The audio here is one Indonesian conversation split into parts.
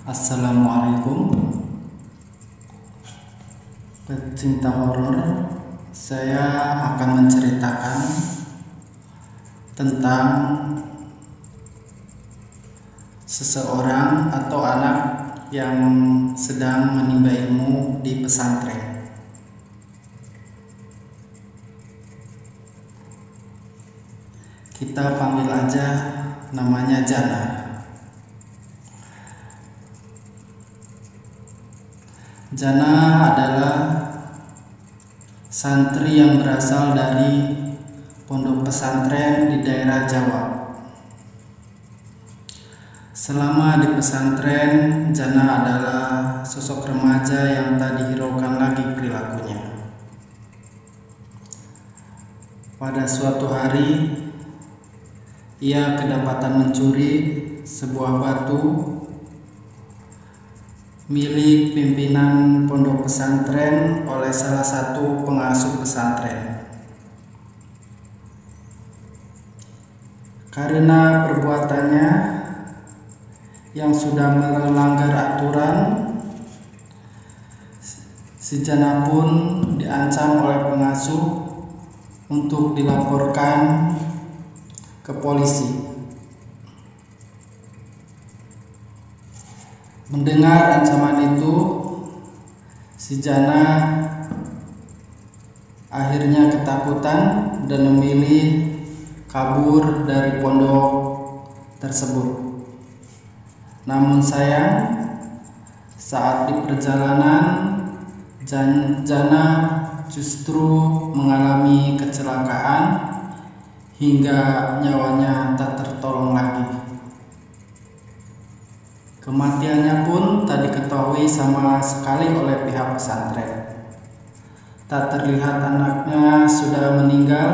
Assalamualaikum, pecinta horor. Saya akan menceritakan tentang seseorang atau anak yang sedang menimba ilmu di pesantren. Kita panggil aja namanya Jana. Jana adalah santri yang berasal dari pondok pesantren di daerah Jawa. Selama di pesantren, Jana adalah sosok remaja yang tak dihiraukan lagi perilakunya. Pada suatu hari, ia kedapatan mencuri sebuah batu milik pimpinan pondok pesantren oleh salah satu pengasuh pesantren. Karena perbuatannya yang sudah melanggar aturan, si Jana pun diancam oleh pengasuh untuk dilaporkan ke polisi. Mendengar ancaman itu, si Jana akhirnya ketakutan dan memilih kabur dari pondok tersebut. Namun sayang, saat di perjalanan, Jana justru mengalami kecelakaan hingga nyawanya tak tertolong lagi. Kematiannya pun tak diketahui sama sekali oleh pihak pesantren. Tak terlihat anaknya sudah meninggal.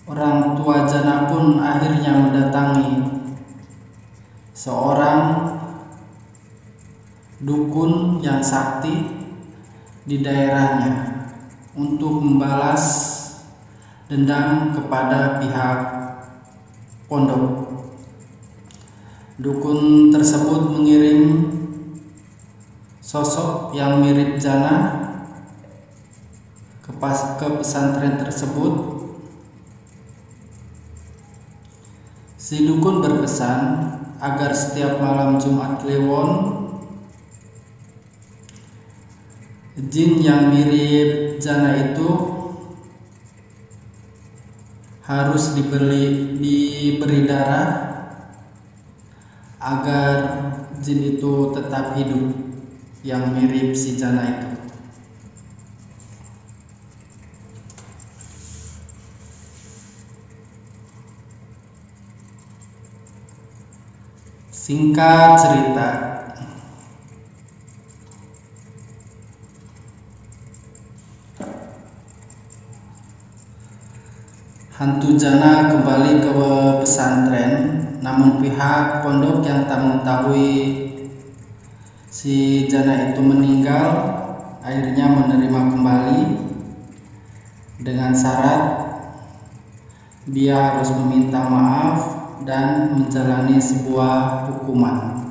Orang tua Jana pun akhirnya mendatangi seorang dukun yang sakti di daerahnya untuk membalas dendam kepada pihak pondok. Dukun tersebut mengirim sosok yang mirip Jana ke pesantren tersebut. Si dukun berpesan agar setiap malam Jumat Kliwon, jin yang mirip Jana itu harus diberi darah agar jin itu tetap hidup yang mirip si Jana itu. Singkat cerita, hantu Jana kembali ke pesantren, namun pihak pondok yang tak mengetahui si Jana itu meninggal akhirnya menerima kembali dengan syarat dia harus meminta maaf dan menjalani sebuah hukuman.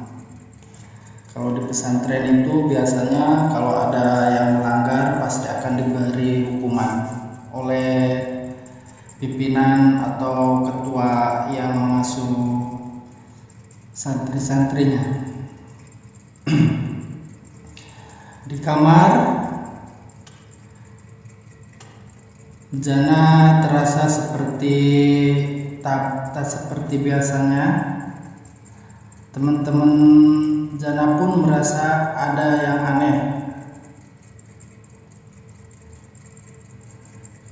Kalau di pesantren itu biasanya kalau ada yang melanggar pasti akan diberi hukuman oleh pimpinan atau ketua yang mengasuh santri-santrinya. Di kamar, Jana terasa seperti tak seperti biasanya. Teman-teman Jana pun merasa ada yang aneh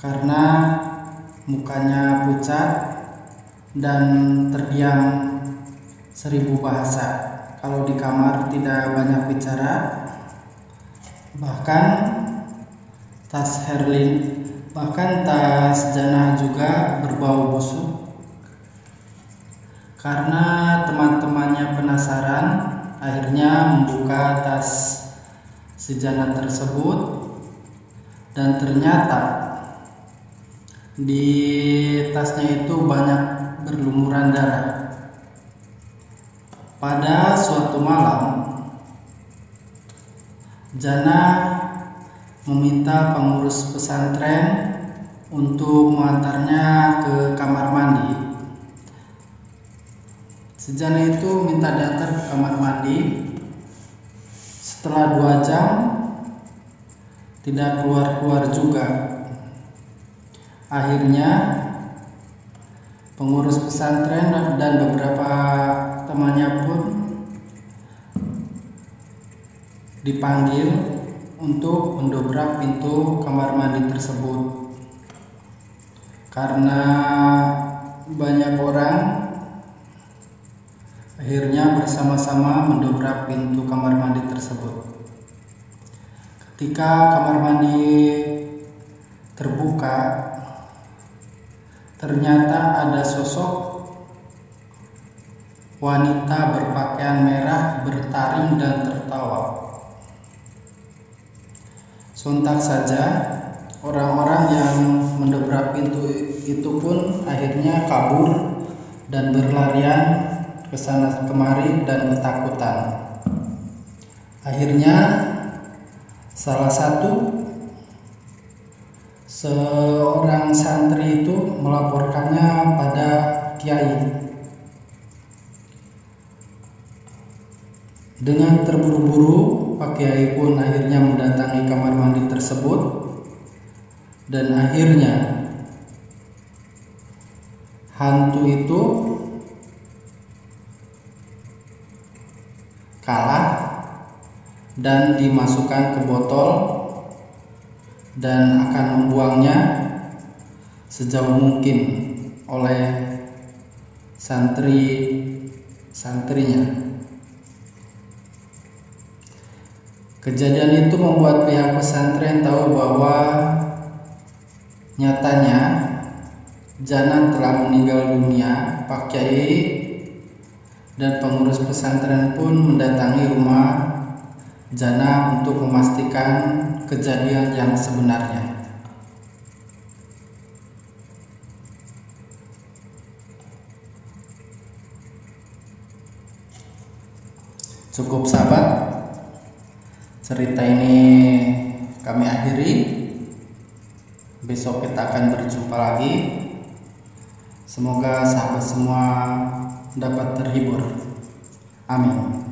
karena mukanya pucat dan terdiam 1000 bahasa. Kalau di kamar tidak banyak bicara. Bahkan tas Jana juga berbau busuk. Karena teman-temannya penasaran, akhirnya membuka tas si Jana tersebut dan ternyata di tasnya itu banyak berlumuran darah. Pada suatu malam, Jana meminta pengurus pesantren untuk mengantarnya ke kamar mandi. Si Jana itu minta diantar ke kamar mandi. Setelah 2 jam tidak keluar-keluar juga. Akhirnya pengurus pesantren dan beberapa temannya pun dipanggil untuk mendobrak pintu kamar mandi tersebut. Karena banyak orang, akhirnya bersama-sama mendobrak pintu kamar mandi tersebut. Ketika kamar mandi terbuka, ternyata ada sosok wanita berpakaian merah bertaring dan tertawa. Sontak saja orang-orang yang mendobrak pintu itu pun akhirnya kabur dan berlarian ke sana kemari dan ketakutan. Akhirnya salah satu seorang santri itu melaporkannya pada kiai. Dengan terburu-buru, Pak Kiai pun akhirnya mendatangi kamar mandi tersebut dan akhirnya hantu itu kalah dan dimasukkan ke botol dan akan membuangnya sejauh mungkin oleh santrinya. Kejadian itu membuat pihak pesantren tahu bahwa nyatanya Jana telah meninggal dunia. Pak Kiai dan pengurus pesantren pun mendatangi rumah Jana untuk memastikan kejadian yang sebenarnya. Cukup sahabat, cerita ini kami akhiri. Besok kita akan berjumpa lagi. Semoga sahabat semua dapat terhibur. Amin.